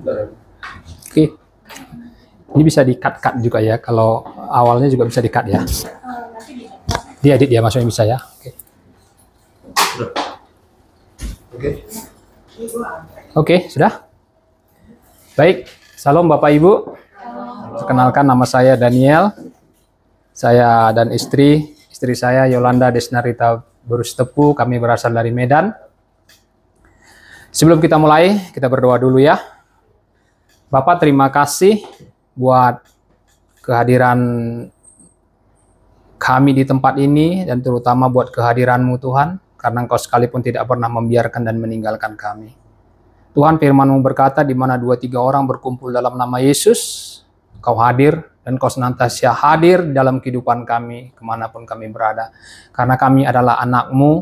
Oke. Ini bisa di-cut juga ya. Kalau awalnya juga bisa di-cut ya. Diedit ya, maksudnya bisa ya. Oke, sudah? Baik, salam Bapak Ibu. Perkenalkan, nama saya Daniel. Saya dan istri saya Yolanda Desnarita Burustepu, kami berasal dari Medan. Sebelum kita mulai, kita berdoa dulu ya. Bapak, terima kasih buat kehadiran kami di tempat ini, dan terutama buat kehadiran-Mu Tuhan, karena Engkau sekalipun tidak pernah membiarkan dan meninggalkan kami. Tuhan, firman-Mu berkata, di mana 2-3 orang berkumpul dalam nama Yesus, Kau hadir, dan Kau senantiasa hadir dalam kehidupan kami, kemanapun kami berada. Karena kami adalah anak-Mu,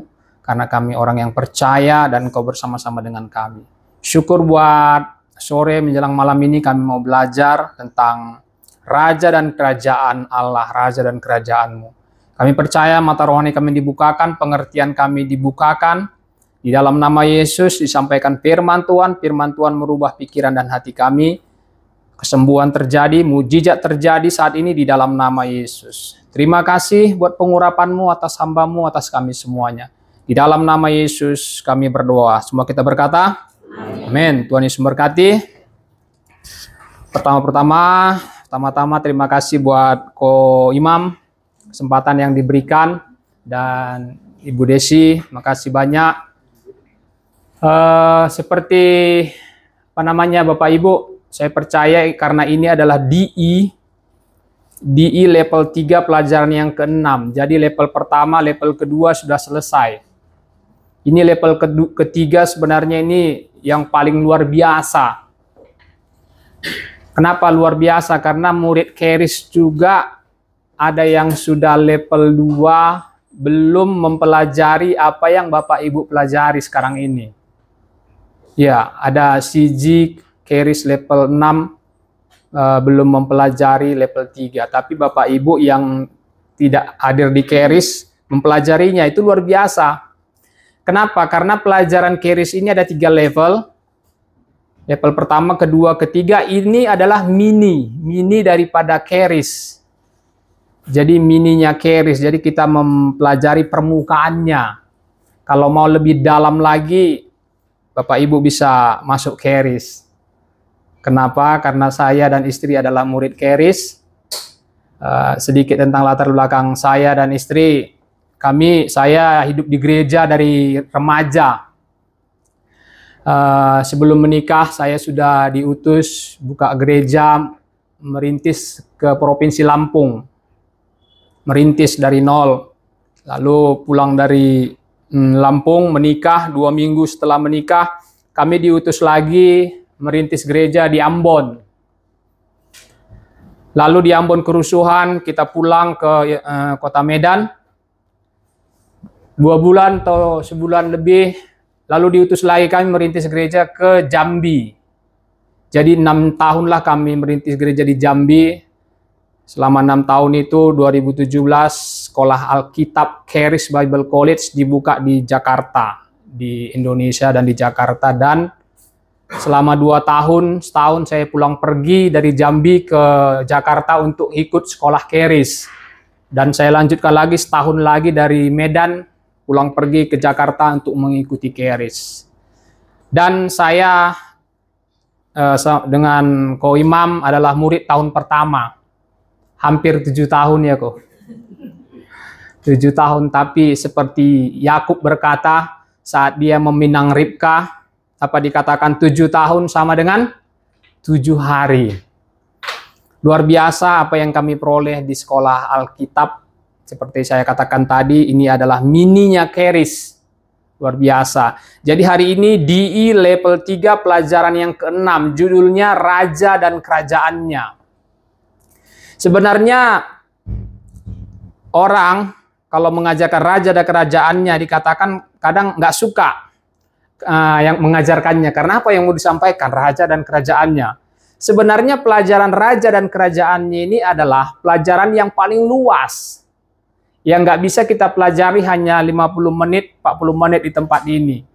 karena kami orang yang percaya, dan Kau bersama-sama dengan kami. Syukur buat sore menjelang malam ini kami mau belajar tentang Raja dan Kerajaan Allah, Raja dan Kerajaan-Mu. Kami percaya mata rohani kami dibukakan, pengertian kami dibukakan. Di dalam nama Yesus disampaikan firman Tuhan merubah pikiran dan hati kami. Kesembuhan terjadi, mujizat terjadi saat ini di dalam nama Yesus. Terima kasih buat pengurapan-Mu atas hamba-Mu, atas kami semuanya. Di dalam nama Yesus kami berdoa. Semua kita berkata, amin. Tuhan Yesus memberkati. Pertama-tama terima kasih buat Ko Imam, kesempatan yang diberikan, dan Ibu Desi, makasih banyak. Seperti Bapak Ibu, saya percaya karena ini adalah DI level 3 pelajaran yang ke-6. Jadi level pertama, level kedua sudah selesai. Ini level ketiga sebenarnya ini yang paling luar biasa. Kenapa luar biasa? Karena murid Keris juga ada yang sudah level 2 belum mempelajari apa yang Bapak Ibu pelajari sekarang ini. Ya, ada CG Keris level 6 belum mempelajari level 3. Tapi Bapak Ibu yang tidak hadir di Keris mempelajarinya, itu luar biasa. Kenapa? Karena pelajaran Keris ini ada 3 level. Level pertama, kedua, ketiga, ini adalah mini daripada Keris. Jadi mininya Keris, jadi kita mempelajari permukaannya. Kalau mau lebih dalam lagi, Bapak Ibu bisa masuk Keris. Kenapa? Karena saya dan istri adalah murid Keris. Sedikit tentang latar belakang saya dan istri. Saya hidup di gereja dari remaja. Sebelum menikah, saya sudah diutus buka gereja, merintis ke Provinsi Lampung. Merintis dari nol. Lalu pulang dari Lampung, menikah, 2 minggu setelah menikah, kami diutus lagi merintis gereja di Ambon. Lalu di Ambon kerusuhan, kita pulang ke kota Medan. 2 bulan atau sebulan lebih, lalu diutus lagi kami merintis gereja ke Jambi. Jadi 6 tahunlah kami merintis gereja di Jambi. Selama 6 tahun itu, 2017, Sekolah Alkitab Keris Bible College dibuka di Jakarta, di Indonesia dan di Jakarta. Dan selama 2 tahun, setahun saya pulang pergi dari Jambi ke Jakarta untuk ikut sekolah Keris. Dan saya lanjutkan lagi setahun lagi dari Medan, pulang pergi ke Jakarta untuk mengikuti Keris. Dan saya dengan Ko Imam adalah murid tahun pertama. Hampir 7 tahun ya Ko. 7 tahun, tapi seperti Yakub berkata saat dia meminang Ribka, apa dikatakan 7 tahun sama dengan 7 hari. Luar biasa apa yang kami peroleh di sekolah Alkitab. Seperti saya katakan tadi, ini adalah mininya Keris. Luar biasa. Jadi hari ini DI level 3 pelajaran yang ke-6. Judulnya Raja dan Kerajaannya. Sebenarnya orang kalau mengajarkan Raja dan Kerajaannya dikatakan kadang nggak suka yang mengajarkannya. Karena apa yang mau disampaikan? Raja dan Kerajaannya. Sebenarnya pelajaran Raja dan Kerajaannya ini adalah pelajaran yang paling luas. Yang nggak bisa kita pelajari hanya 50 menit, 40 menit di tempat ini.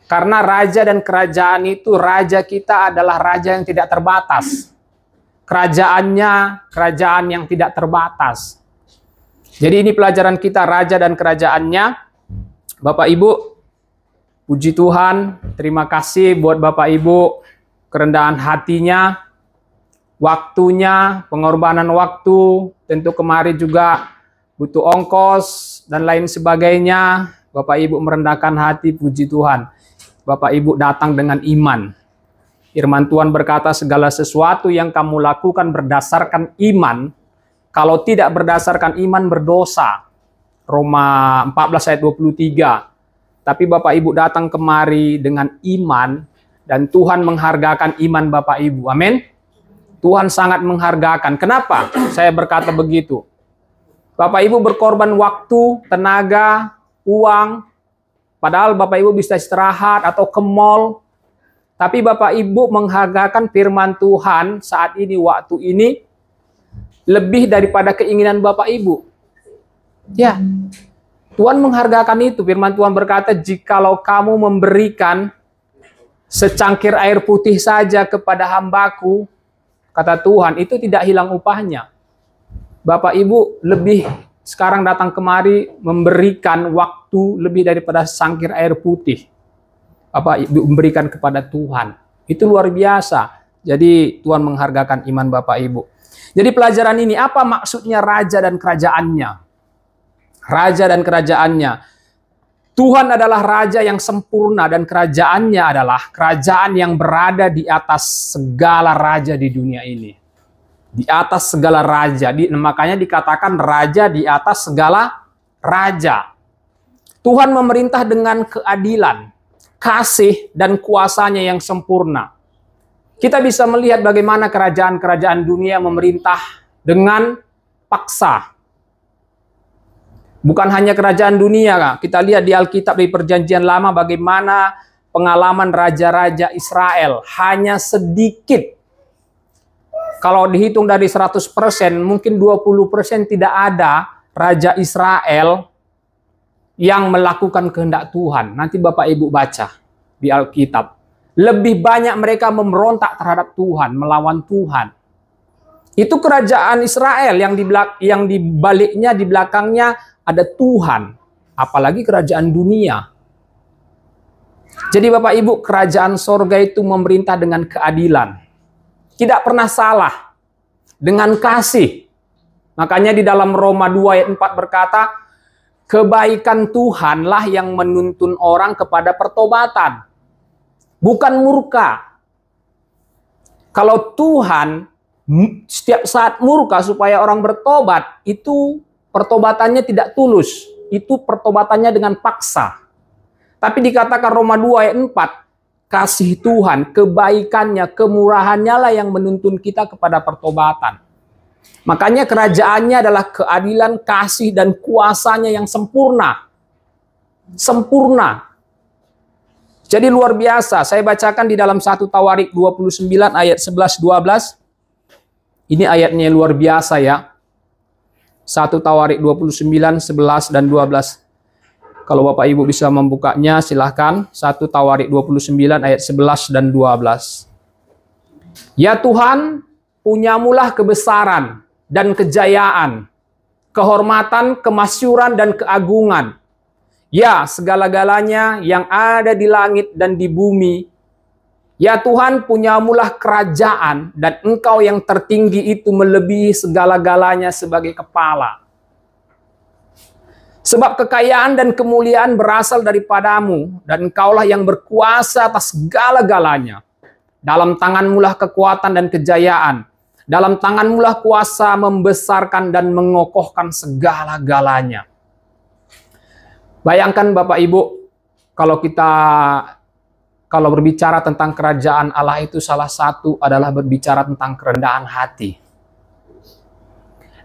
Karena raja dan kerajaan itu, raja kita adalah raja yang tidak terbatas. Kerajaannya, kerajaan yang tidak terbatas. Jadi ini pelajaran kita, raja dan kerajaannya. Bapak Ibu, puji Tuhan, terima kasih buat Bapak Ibu, kerendahan hatinya, waktunya, pengorbanan waktu, tentu kemarin juga butuh ongkos, dan lain sebagainya. Bapak Ibu merendahkan hati, puji Tuhan. Bapak Ibu datang dengan iman. Firman Tuhan berkata, segala sesuatu yang kamu lakukan berdasarkan iman, kalau tidak berdasarkan iman berdosa. Roma 14 ayat 23. Tapi Bapak Ibu datang kemari dengan iman, dan Tuhan menghargakan iman Bapak Ibu. Amin. Tuhan sangat menghargakan. Kenapa saya berkata begitu? Bapak Ibu berkorban waktu, tenaga, uang, padahal Bapak Ibu bisa istirahat atau ke mall. Tapi Bapak Ibu menghargakan firman Tuhan saat ini, waktu ini, lebih daripada keinginan Bapak Ibu. Ya, Tuhan menghargakan itu. Firman Tuhan berkata, jikalau kamu memberikan secangkir air putih saja kepada hambaku, kata Tuhan, itu tidak hilang upahnya. Bapak Ibu lebih sekarang datang kemari memberikan waktu lebih daripada secangkir air putih. Bapak Ibu memberikan kepada Tuhan. Itu luar biasa. Jadi Tuhan menghargakan iman Bapak Ibu. Jadi pelajaran ini, apa maksudnya raja dan kerajaannya? Raja dan kerajaannya. Tuhan adalah raja yang sempurna dan kerajaannya adalah kerajaan yang berada di atas segala raja di dunia ini. Di atas segala raja. Makanya dikatakan raja di atas segala raja. Tuhan memerintah dengan keadilan, kasih, dan kuasanya yang sempurna. Kita bisa melihat bagaimana kerajaan-kerajaan dunia memerintah dengan paksa. Bukan hanya kerajaan dunia, kita lihat di Alkitab di Perjanjian Lama bagaimana pengalaman raja-raja Israel. Hanya sedikit. Kalau dihitung dari 100%, mungkin 20% tidak ada raja Israel yang melakukan kehendak Tuhan. Nanti Bapak Ibu baca di Alkitab. Lebih banyak mereka memberontak terhadap Tuhan, melawan Tuhan. Itu kerajaan Israel yang di baliknya, di belakangnya ada Tuhan. Apalagi kerajaan dunia. Jadi Bapak Ibu, kerajaan sorga itu memerintah dengan keadilan. Tidak pernah salah. Dengan kasih. Makanya di dalam Roma 2 ayat 4 berkata, kebaikan Tuhanlah yang menuntun orang kepada pertobatan. Bukan murka. Kalau Tuhan setiap saat murka supaya orang bertobat, itu pertobatannya tidak tulus. Itu pertobatannya dengan paksa. Tapi dikatakan Roma 2 ayat 4, kasih Tuhan, kebaikannya, kemurahannya lah yang menuntun kita kepada pertobatan. Makanya kerajaannya adalah keadilan, kasih, dan kuasanya yang sempurna. Sempurna. Jadi luar biasa. Saya bacakan di dalam 1 Tawarik 29 ayat 11-12. Ini ayatnya luar biasa ya. 1 Tawarik 29, 11, dan 12. Kalau Bapak Ibu bisa membukanya, silahkan. 1 Tawarik 29 ayat 11 dan 12. Ya Tuhan, punyamulah kebesaran dan kejayaan, kehormatan, kemasyuran, dan keagungan. Ya, segala-galanya yang ada di langit dan di bumi. Ya Tuhan, punyamulah kerajaan, dan Engkau yang tertinggi itu melebihi segala-galanya sebagai kepala. Sebab kekayaan dan kemuliaan berasal daripadamu, dan Engkaulah yang berkuasa atas segala-galanya. Dalam tanganmulah kekuatan dan kejayaan. Dalam tanganmulah kuasa membesarkan dan mengokohkan segala-galanya. Bayangkan Bapak Ibu, kalau berbicara tentang kerajaan Allah itu salah satu adalah berbicara tentang kerendahan hati.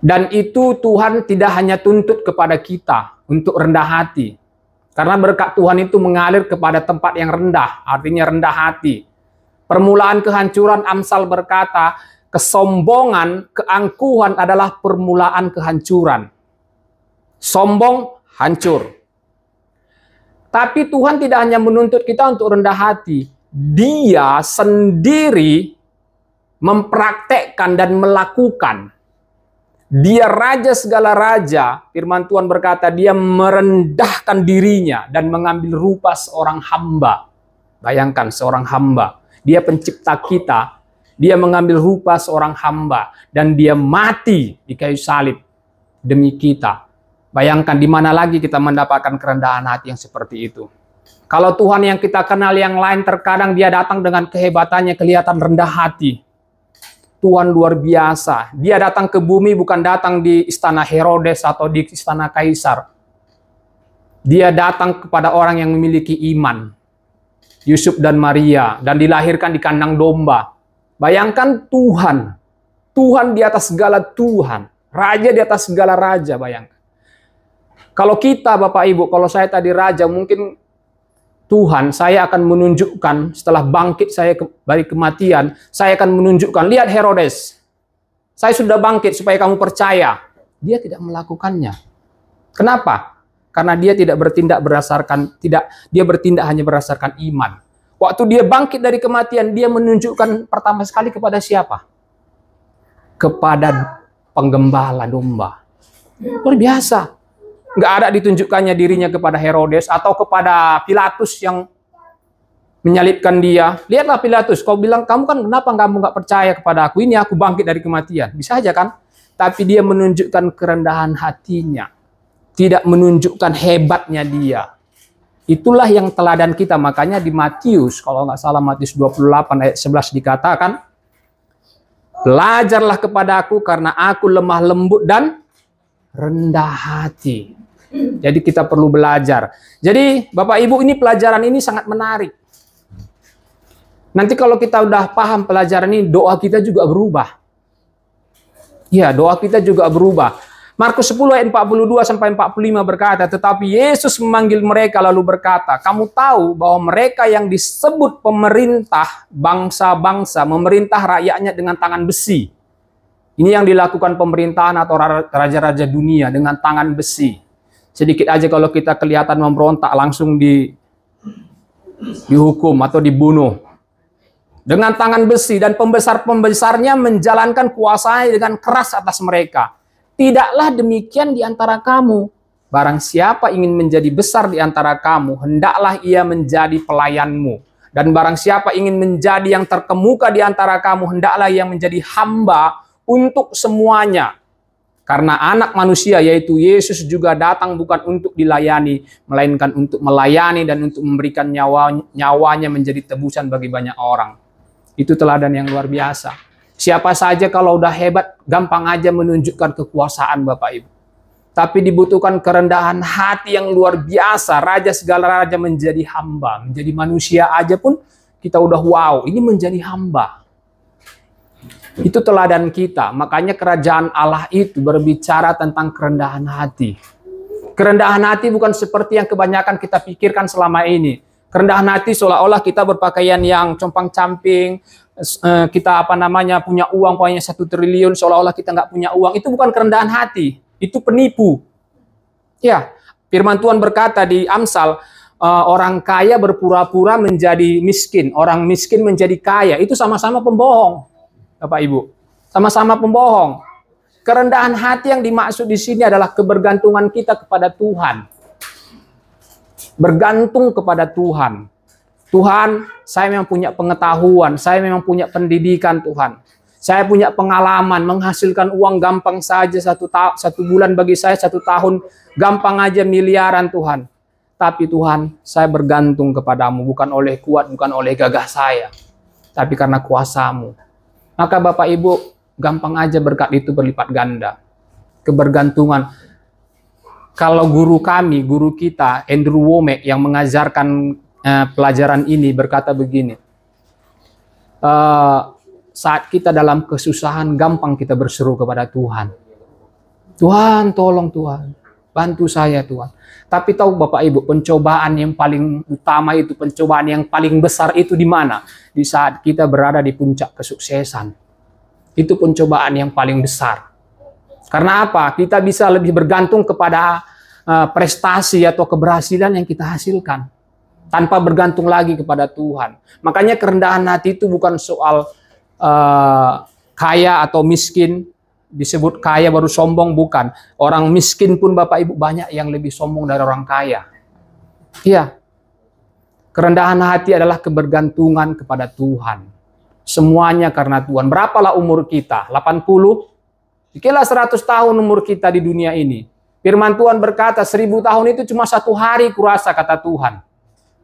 Dan itu Tuhan tidak hanya tuntut kepada kita untuk rendah hati. Karena berkat Tuhan itu mengalir kepada tempat yang rendah, artinya rendah hati. Permulaan kehancuran, Amsal berkata, kesombongan, keangkuhan adalah permulaan kehancuran. Sombong, hancur. Tapi Tuhan tidak hanya menuntut kita untuk rendah hati. Dia sendiri mempraktekkan dan melakukan. Dia raja segala raja. Firman Tuhan berkata, dia merendahkan dirinya dan mengambil rupa seorang hamba. Bayangkan seorang hamba. Dia pencipta kita. Dia mengambil rupa seorang hamba. Dan dia mati di kayu salib demi kita. Bayangkan di mana lagi kita mendapatkan kerendahan hati yang seperti itu. Kalau Tuhan yang kita kenal yang lain, terkadang dia datang dengan kehebatannya, kelihatan rendah hati. Tuhan luar biasa. Dia datang ke bumi bukan datang di istana Herodes atau di istana Kaisar. Dia datang kepada orang yang memiliki iman. Yusuf dan Maria. Dan dilahirkan di kandang domba. Bayangkan Tuhan. Tuhan di atas segala Tuhan. Raja di atas segala raja, bayangkan. Kalau kita, Bapak Ibu, kalau saya tadi raja, mungkin Tuhan, saya akan menunjukkan setelah bangkit saya dari kematian, saya akan menunjukkan, lihat Herodes, saya sudah bangkit supaya kamu percaya. Dia tidak melakukannya. Kenapa? Karena dia tidak bertindak dia bertindak hanya berdasarkan iman. Waktu dia bangkit dari kematian, dia menunjukkan pertama sekali kepada siapa? Kepada penggembala domba. Luar biasa. Nggak ada ditunjukkannya dirinya kepada Herodes atau kepada Pilatus yang menyalibkan dia. Lihatlah Pilatus, kau bilang, kamu kan kenapa kamu nggak percaya kepada aku? Ini aku bangkit dari kematian. Bisa aja kan? Tapi dia menunjukkan kerendahan hatinya. Tidak menunjukkan hebatnya dia. Itulah yang teladan kita. Makanya di Matius, kalau nggak salah Matius 28 ayat 11 dikatakan, belajarlah kepada aku karena aku lemah lembut dan rendah hati. Jadi kita perlu belajar. Jadi Bapak Ibu, ini pelajaran ini sangat menarik. Nanti kalau kita udah paham pelajaran ini, doa kita juga berubah. Ya, doa kita juga berubah. Markus 10 ayat 42 sampai 45 berkata, tetapi Yesus memanggil mereka lalu berkata, kamu tahu bahwa mereka yang disebut pemerintah bangsa-bangsa memerintah rakyatnya dengan tangan besi. Ini yang dilakukan pemerintahan atau raja-raja dunia dengan tangan besi. Sedikit aja kalau kita kelihatan memberontak langsung dihukum atau dibunuh. Dengan tangan besi dan pembesar-pembesarnya menjalankan kuasanya dengan keras atas mereka. Tidaklah demikian di antara kamu. Barang siapa ingin menjadi besar di antara kamu, hendaklah ia menjadi pelayanmu. Dan barang siapa ingin menjadi yang terkemuka di antara kamu, hendaklah ia menjadi hamba untuk semuanya. Karena anak manusia yaitu Yesus juga datang bukan untuk dilayani, melainkan untuk melayani dan untuk memberikan nyawanya menjadi tebusan bagi banyak orang. Itu teladan yang luar biasa. Siapa saja kalau udah hebat, gampang aja menunjukkan kekuasaan Bapak Ibu. Tapi dibutuhkan kerendahan hati yang luar biasa. Raja segala raja menjadi hamba. Menjadi manusia aja pun kita udah wow, ini menjadi hamba. Itu teladan kita. Makanya kerajaan Allah itu berbicara tentang kerendahan hati. Kerendahan hati bukan seperti yang kebanyakan kita pikirkan selama ini. Kerendahan hati seolah-olah kita berpakaian yang compang-camping, kita punya uang pokoknya 1 triliun, seolah-olah kita nggak punya uang. Itu bukan kerendahan hati, itu penipu. Ya, firman Tuhan berkata di Amsal, orang kaya berpura-pura menjadi miskin, orang miskin menjadi kaya. Itu sama-sama pembohong. Bapak Ibu, sama-sama pembohong. Kerendahan hati yang dimaksud di sini adalah kebergantungan kita kepada Tuhan. Bergantung kepada Tuhan. Tuhan, saya memang punya pengetahuan, saya memang punya pendidikan Tuhan. Saya punya pengalaman, menghasilkan uang gampang saja satu bulan bagi saya 1 tahun, gampang aja miliaran Tuhan. Tapi Tuhan, saya bergantung kepadamu, bukan oleh kuat, bukan oleh gagah saya, tapi karena kuasa-Mu. Maka Bapak Ibu, gampang aja berkat itu berlipat ganda. Kebergantungan. Kalau guru kita, Andrew Wommack, yang mengajarkan pelajaran ini berkata begini, saat kita dalam kesusahan, gampang kita berseru kepada Tuhan. Tuhan, tolong Tuhan, bantu saya Tuhan. Tapi tahu Bapak Ibu, pencobaan yang paling utama itu, pencobaan yang paling besar itu di mana? Di saat kita berada di puncak kesuksesan. Itu pencobaan yang paling besar. Karena apa? Kita bisa lebih bergantung kepada prestasi atau keberhasilan yang kita hasilkan. Tanpa bergantung lagi kepada Tuhan. Makanya kerendahan hati itu bukan soal kaya atau miskin. Disebut kaya baru sombong, bukan. Orang miskin pun Bapak Ibu banyak yang lebih sombong dari orang kaya. Iya. Kerendahan hati adalah kebergantungan kepada Tuhan. Semuanya karena Tuhan. Berapalah umur kita? 80? Dikira 100 tahun umur kita di dunia ini. Firman Tuhan berkata 1000 tahun itu cuma 1 hari kurasa, kata Tuhan.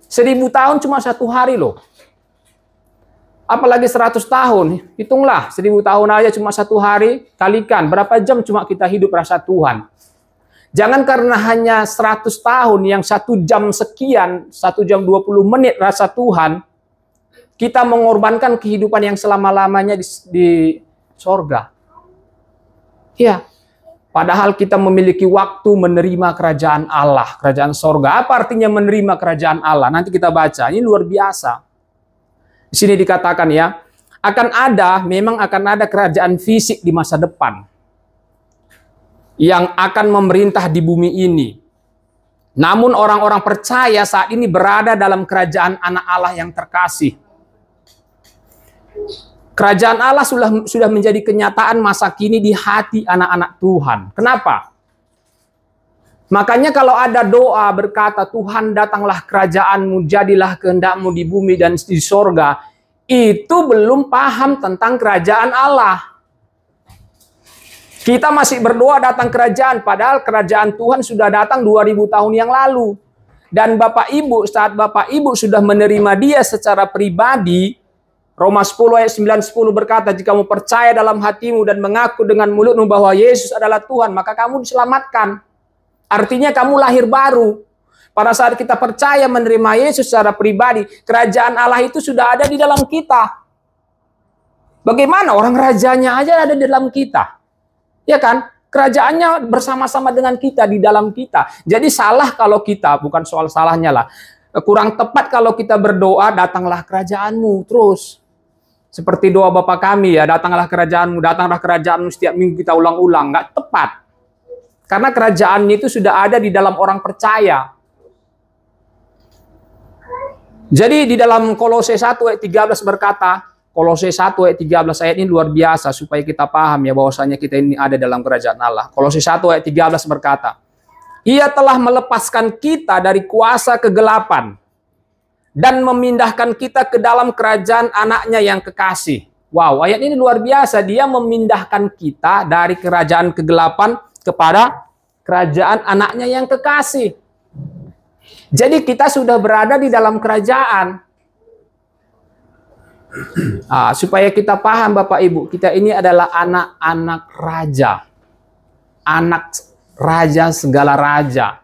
1000 tahun cuma 1 hari loh. Apalagi 100 tahun. Hitunglah, 1000 tahun aja cuma 1 hari. Kalikan, berapa jam cuma kita hidup rasa Tuhan. Jangan karena hanya 100 tahun yang 1 jam sekian, 1 jam 20 menit rasa Tuhan, kita mengorbankan kehidupan yang selama-lamanya di sorga. Ya, padahal kita memiliki waktu menerima kerajaan Allah, kerajaan sorga. Apa artinya menerima kerajaan Allah? Nanti kita baca, ini luar biasa. Di sini dikatakan ya, memang akan ada kerajaan fisik di masa depan yang akan memerintah di bumi ini. Namun orang-orang percaya saat ini berada dalam kerajaan anak Allah yang terkasih. Kerajaan Allah sudah menjadi kenyataan masa kini di hati anak-anak Tuhan. Kenapa? Makanya kalau ada doa berkata, Tuhan datanglah kerajaanmu, jadilah kehendakmu di bumi dan di sorga, itu belum paham tentang kerajaan Allah. Kita masih berdoa datang kerajaan, padahal kerajaan Tuhan sudah datang 2000 tahun yang lalu. Dan Bapak Ibu, saat Bapak Ibu sudah menerima dia secara pribadi, Roma 10 ayat 9-10 berkata, jika kamu percaya dalam hatimu dan mengaku dengan mulutmu bahwa Yesus adalah Tuhan, maka kamu diselamatkan. Artinya kamu lahir baru. Pada saat kita percaya menerima Yesus secara pribadi, kerajaan Allah itu sudah ada di dalam kita. Bagaimana? Orang rajanya aja ada di dalam kita. Ya kan? Kerajaannya bersama-sama dengan kita, di dalam kita. Jadi salah kalau kita, bukan soal salahnya lah. Kurang tepat kalau kita berdoa, datanglah kerajaanmu terus. Seperti doa Bapa kami ya, datanglah kerajaanmu setiap minggu kita ulang-ulang. Nggak tepat. Karena kerajaan itu sudah ada di dalam orang percaya. Jadi di dalam Kolose 1 ayat 13 berkata, Kolose 1 ayat 13 ayat ini luar biasa supaya kita paham ya bahwasanya kita ini ada dalam kerajaan Allah. Kolose 1 ayat 13 berkata, Ia telah melepaskan kita dari kuasa kegelapan dan memindahkan kita ke dalam kerajaan anaknya yang kekasih. Wow, ayat ini luar biasa. Dia memindahkan kita dari kerajaan kegelapan kepada kerajaan anaknya yang kekasih. Jadi kita sudah berada di dalam kerajaan. Supaya kita paham Bapak Ibu, kita ini adalah anak-anak raja. Anak raja segala raja.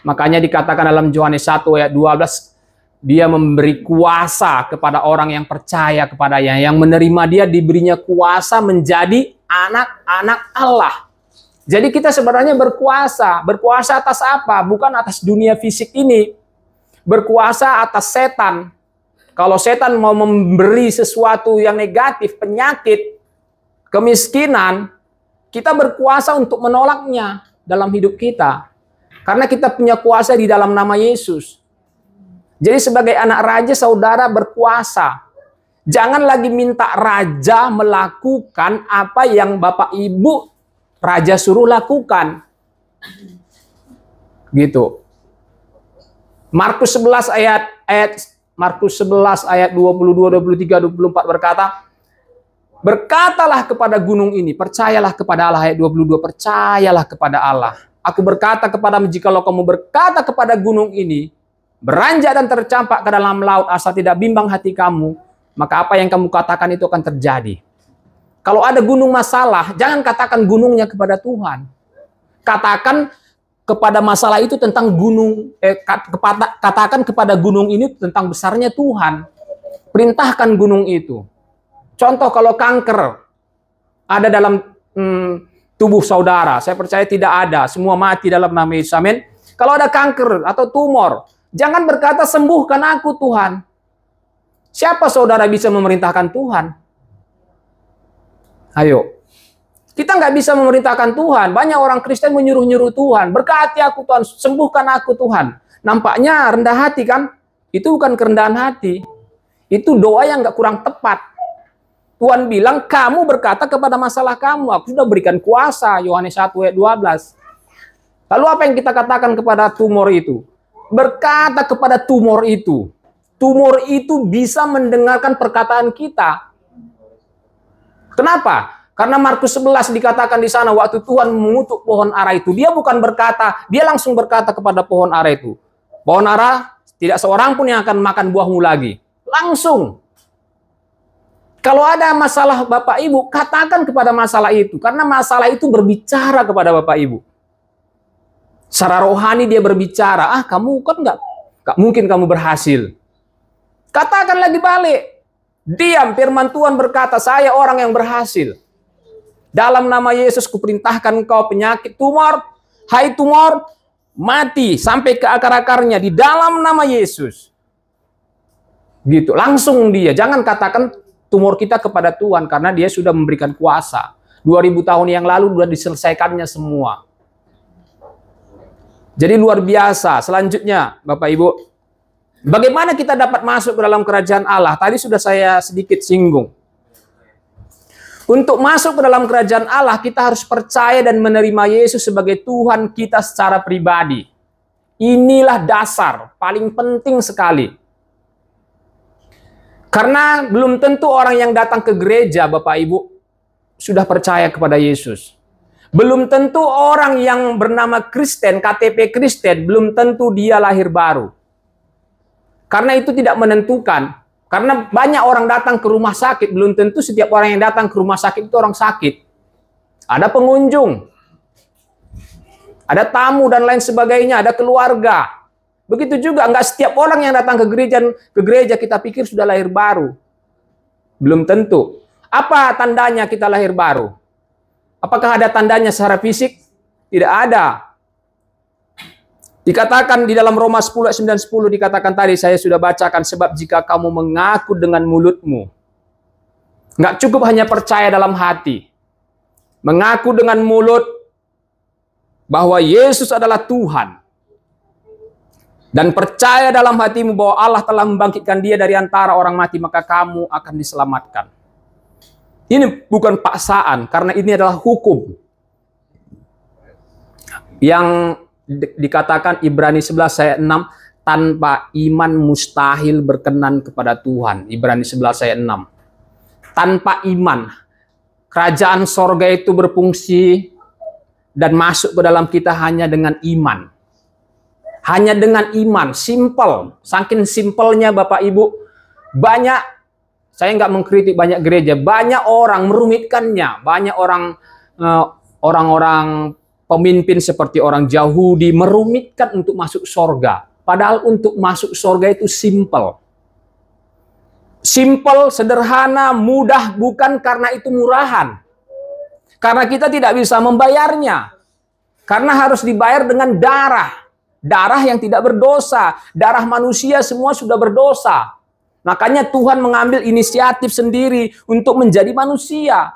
Makanya dikatakan dalam Yohanes 1 ayat 12, dia memberi kuasa kepada orang yang percaya kepadanya. Yang menerima dia diberinya kuasa menjadi anak-anak Allah. Jadi kita sebenarnya berkuasa. Berkuasa atas apa? Bukan atas dunia fisik ini. Berkuasa atas setan. Kalau setan mau memberi sesuatu yang negatif, penyakit, kemiskinan, kita berkuasa untuk menolaknya dalam hidup kita. Karena kita punya kuasa di dalam nama Yesus. Jadi sebagai anak raja, saudara berkuasa. Jangan lagi minta raja melakukan apa yang Bapak Ibu raja suruh lakukan. Gitu. Markus 11 ayat 22, 23, 24 berkata, berkatalah kepada gunung ini, percayalah kepada Allah. Ayat 22, percayalah kepada Allah. Aku berkata kepadamu, jikalau kamu berkata kepada gunung ini, beranjak dan tercampak ke dalam laut, asal tidak bimbang hati kamu, maka apa yang kamu katakan itu akan terjadi. Kalau ada gunung masalah, jangan katakan gunungnya kepada Tuhan. Katakan kepada masalah itu tentang gunung, katakan kepada gunung ini tentang besarnya Tuhan. Perintahkan gunung itu. Contoh kalau kanker ada dalam tubuh saudara, saya percaya tidak ada, semua mati dalam nama Yesus. Amin. Kalau ada kanker atau tumor, jangan berkata sembuhkan aku Tuhan. Siapa saudara bisa memerintahkan Tuhan? Ayo. Kita nggak bisa memerintahkan Tuhan. Banyak orang Kristen menyuruh-nyuruh Tuhan. Berkati aku Tuhan, sembuhkan aku Tuhan. Nampaknya rendah hati kan? Itu bukan kerendahan hati. Itu doa yang nggak kurang tepat. Tuhan bilang, kamu berkata kepada masalah kamu. Aku sudah berikan kuasa. Yohanes 1 ayat 12. Lalu apa yang kita katakan kepada tumor itu? Berkata kepada tumor itu. Tumor itu bisa mendengarkan perkataan kita. Kenapa? Karena Markus 11 dikatakan di sana waktu Tuhan mengutuk pohon ara itu, dia bukan berkata, dia langsung berkata kepada pohon ara itu, pohon ara, tidak seorang pun yang akan makan buahmu lagi. Langsung. Kalau ada masalah Bapak Ibu, katakan kepada masalah itu, karena masalah itu berbicara kepada Bapak Ibu. Secara rohani dia berbicara, kamu kan nggak mungkin kamu berhasil. Katakan lagi balik. Diam, firman Tuhan berkata, saya orang yang berhasil. Dalam nama Yesus kuperintahkan engkau penyakit tumor, hai tumor, mati sampai ke akar-akarnya di dalam nama Yesus. Gitu, langsung dia. Jangan katakan tumor kita kepada Tuhan karena dia sudah memberikan kuasa. 2000 tahun yang lalu sudah diselesaikannya semua. Jadi luar biasa. Selanjutnya, Bapak Ibu, bagaimana kita dapat masuk ke dalam kerajaan Allah? Tadi sudah saya sedikit singgung. Untuk masuk ke dalam kerajaan Allah, kita harus percaya dan menerima Yesus sebagai Tuhan kita secara pribadi. Inilah dasar paling penting sekali. Karena belum tentu orang yang datang ke gereja, Bapak Ibu, sudah percaya kepada Yesus. Belum tentu orang yang bernama Kristen, KTP Kristen, belum tentu dia lahir baru. Karena itu tidak menentukan. Karena banyak orang datang ke rumah sakit, belum tentu setiap orang yang datang ke rumah sakit itu orang sakit. Ada pengunjung, ada tamu dan lain sebagainya, ada keluarga. Begitu juga, enggak setiap orang yang datang ke gereja kita pikir sudah lahir baru. Belum tentu. Apa tandanya kita lahir baru? Apakah ada tandanya secara fisik? Tidak ada. Dikatakan di dalam Roma 10 ayat 9-10 dikatakan tadi saya sudah bacakan, sebab jika kamu mengaku dengan mulutmu, nggak cukup hanya percaya dalam hati, mengaku dengan mulut bahwa Yesus adalah Tuhan dan percaya dalam hatimu bahwa Allah telah membangkitkan dia dari antara orang mati, maka kamu akan diselamatkan. Ini bukan paksaan, karena ini adalah hukum yang dikatakan Ibrani 11 ayat 6, tanpa iman mustahil berkenan kepada Tuhan. Ibrani 11 ayat 6. Tanpa iman, kerajaan sorga itu berfungsi dan masuk ke dalam kita hanya dengan iman. Hanya dengan iman, simple. Saking simpelnya Bapak Ibu, banyak, saya nggak mengkritik banyak gereja, banyak orang merumitkannya, banyak orang-orang pemimpin seperti orang Yahudi merumitkan untuk masuk sorga. Padahal untuk masuk sorga itu simple. Simple, sederhana, mudah, bukan karena itu murahan. Karena kita tidak bisa membayarnya. Karena harus dibayar dengan darah. Darah yang tidak berdosa. Darah manusia semua sudah berdosa. Makanya Tuhan mengambil inisiatif sendiri untuk menjadi manusia.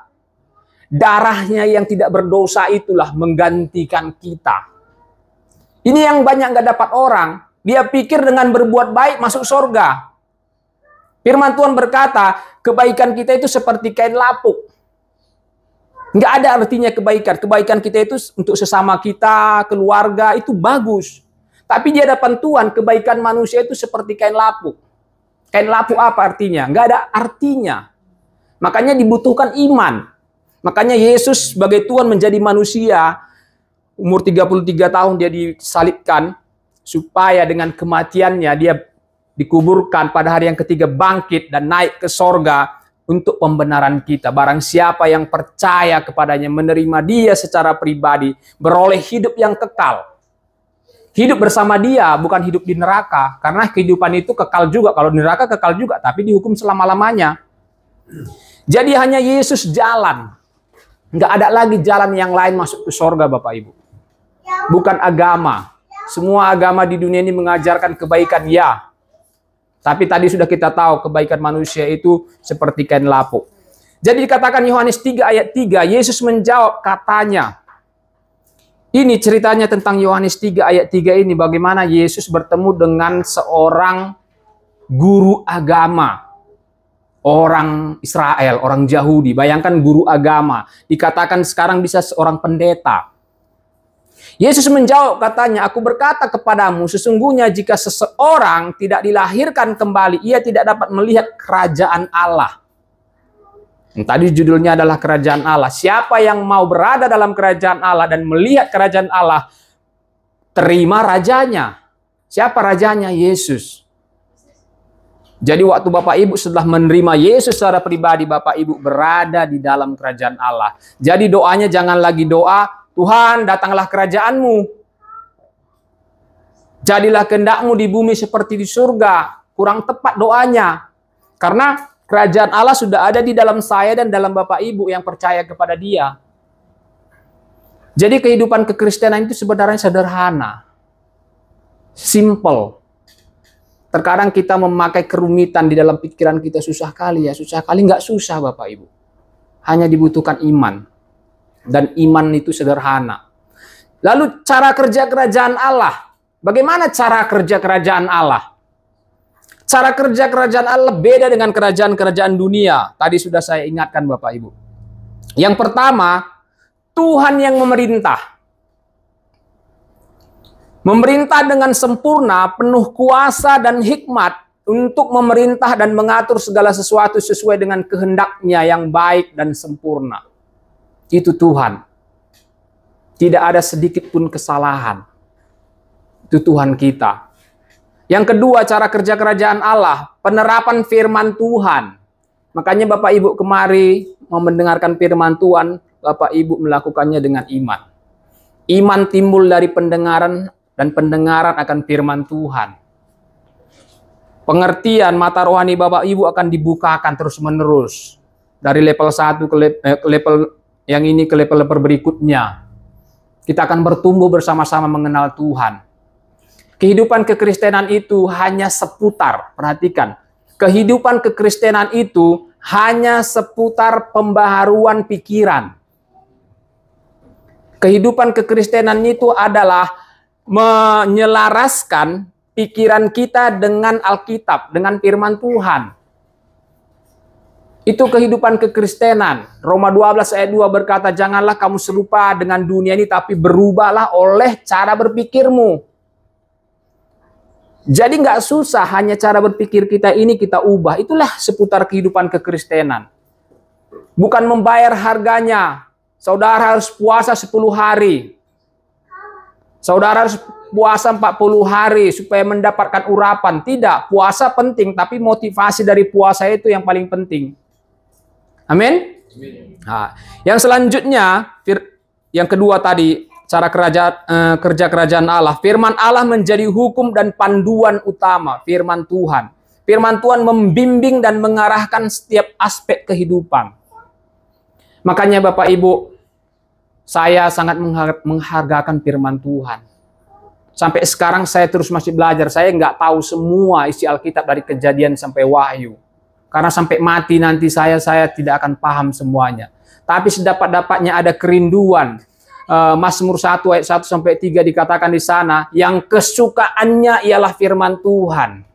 Darahnya yang tidak berdosa itulah menggantikan kita. Ini yang banyak nggak dapat orang. Dia pikir dengan berbuat baik masuk surga. Firman Tuhan berkata, kebaikan kita itu seperti kain lapuk. Nggak ada artinya kebaikan. Kebaikan kita itu untuk sesama kita, keluarga, itu bagus. Tapi di hadapan Tuhan, kebaikan manusia itu seperti kain lapuk. Kain lapuk apa artinya? Nggak ada artinya. Makanya dibutuhkan iman. Makanya Yesus sebagai Tuhan menjadi manusia, umur 33 tahun dia disalibkan, supaya dengan kematiannya dia dikuburkan, pada hari yang ketiga bangkit dan naik ke sorga untuk pembenaran kita. Barang siapa yang percaya kepadanya, menerima dia secara pribadi, beroleh hidup yang kekal. Hidup bersama dia, bukan hidup di neraka. Karena kehidupan itu kekal juga. Kalau di neraka kekal juga, tapi dihukum selama-lamanya. Jadi hanya Yesus jalan. Nggak ada lagi jalan yang lain masuk ke sorga, Bapak Ibu. Bukan agama. Semua agama di dunia ini mengajarkan kebaikan, ya. Tapi tadi sudah kita tahu kebaikan manusia itu seperti kain lapuk. Jadi dikatakan Yohanes 3 ayat 3, Yesus menjawab katanya. Ini ceritanya tentang Yohanes 3 ayat 3 ini, bagaimana Yesus bertemu dengan seorang guru agama. Orang Israel, orang Yahudi. Bayangkan guru agama. Dikatakan sekarang bisa seorang pendeta. Yesus menjawab katanya, aku berkata kepadamu, sesungguhnya jika seseorang tidak dilahirkan kembali, ia tidak dapat melihat kerajaan Allah. Tadi judulnya adalah kerajaan Allah. Siapa yang mau berada dalam kerajaan Allah dan melihat kerajaan Allah, terima rajanya. Siapa rajanya? Yesus. Jadi waktu Bapak Ibu setelah menerima Yesus secara pribadi, Bapak Ibu berada di dalam kerajaan Allah. Jadi doanya jangan lagi doa, Tuhan datanglah kerajaanmu. Jadilah kehendakmu di bumi seperti di surga. Kurang tepat doanya. Karena kerajaan Allah sudah ada di dalam saya dan dalam Bapak Ibu yang percaya kepada Dia. Jadi kehidupan kekristenan itu sebenarnya sederhana. Simple. Terkadang kita memakai kerumitan di dalam pikiran kita, susah kali ya, susah kali. Nggak susah Bapak Ibu. Hanya dibutuhkan iman. Dan iman itu sederhana. Lalu cara kerja kerajaan Allah. Bagaimana cara kerja kerajaan Allah? Cara kerja kerajaan Allah beda dengan kerajaan-kerajaan dunia. Tadi sudah saya ingatkan Bapak Ibu. Yang pertama, Tuhan yang memerintah. Memerintah dengan sempurna, penuh kuasa dan hikmat untuk memerintah dan mengatur segala sesuatu sesuai dengan kehendaknya yang baik dan sempurna. Itu Tuhan. Tidak ada sedikit pun kesalahan. Itu Tuhan kita. Yang kedua, cara kerja kerajaan Allah, penerapan firman Tuhan. Makanya Bapak Ibu kemari mau mendengarkan firman Tuhan, Bapak Ibu melakukannya dengan iman. Iman timbul dari pendengaran, dan pendengaran akan firman Tuhan. Pengertian mata rohani Bapak Ibu akan dibukakan terus-menerus. Dari level 1 ke level yang ini ke level berikutnya. Kita akan bertumbuh bersama-sama mengenal Tuhan. Kehidupan kekristenan itu hanya seputar, perhatikan. Kehidupan kekristenan itu hanya seputar pembaharuan pikiran. Kehidupan kekristenan itu adalah menyelaraskan pikiran kita dengan Alkitab, dengan firman Tuhan. Itu kehidupan kekristenan. Roma 12 ayat 2 berkata, janganlah kamu serupa dengan dunia ini, tapi berubahlah oleh cara berpikirmu. Jadi nggak susah, hanya cara berpikir kita ini kita ubah. Itulah seputar kehidupan kekristenan. Bukan membayar harganya. Saudara harus puasa 10 hari. Saudara harus puasa 40 hari supaya mendapatkan urapan. Tidak, puasa penting, tapi motivasi dari puasa itu yang paling penting. Amin? Nah, yang selanjutnya, yang kedua tadi, cara kerja kerajaan Allah. Firman Allah menjadi hukum dan panduan utama, firman Tuhan. Firman Tuhan membimbing dan mengarahkan setiap aspek kehidupan. Makanya Bapak Ibu, saya sangat menghargakan firman Tuhan. Sampai sekarang saya terus masih belajar. Saya nggak tahu semua isi Alkitab dari Kejadian sampai Wahyu. Karena sampai mati nanti saya tidak akan paham semuanya. Tapi sedapat-dapatnya ada kerinduan. Mazmur 1 ayat 1 sampai 3 dikatakan di sana, yang kesukaannya ialah firman Tuhan.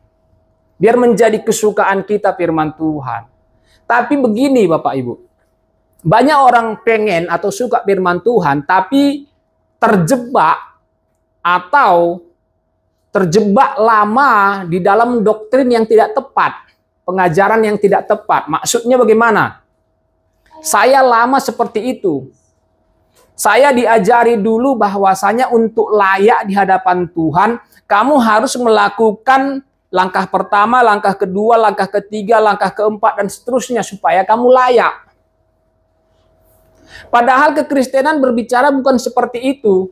Biar menjadi kesukaan kita firman Tuhan. Tapi begini Bapak Ibu. Banyak orang pengen atau suka firman Tuhan, tapi terjebak lama di dalam doktrin yang tidak tepat, pengajaran yang tidak tepat. Maksudnya bagaimana? Saya lama seperti itu. Saya diajari dulu bahwasanya untuk layak di hadapan Tuhan, kamu harus melakukan langkah pertama, langkah kedua, langkah ketiga, langkah keempat, dan seterusnya supaya kamu layak. Padahal kekristenan berbicara bukan seperti itu.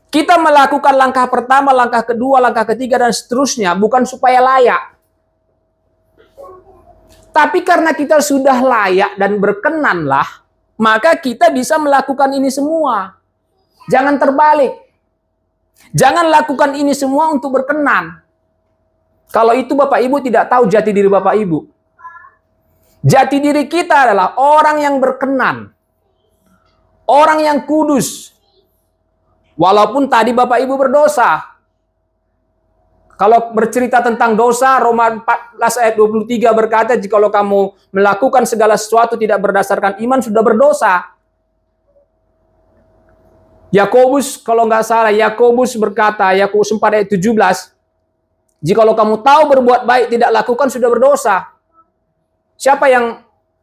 Kita melakukan langkah pertama, langkah kedua, langkah ketiga, dan seterusnya bukan supaya layak. Tapi karena kita sudah layak dan berkenanlah, maka kita bisa melakukan ini semua. Jangan terbalik. Jangan lakukan ini semua untuk berkenan. Kalau itu Bapak Ibu tidak tahu jati diri Bapak Ibu. Jati diri kita adalah orang yang berkenan, orang yang kudus. Walaupun tadi Bapak Ibu berdosa. Kalau bercerita tentang dosa, Roma 14 ayat 23 berkata, jikalau kamu melakukan segala sesuatu tidak berdasarkan iman, sudah berdosa. Yakobus, kalau nggak salah, Yakobus berkata, Yakobus 4 ayat 17, jikalau kamu tahu berbuat baik tidak lakukan, sudah berdosa. Siapa yang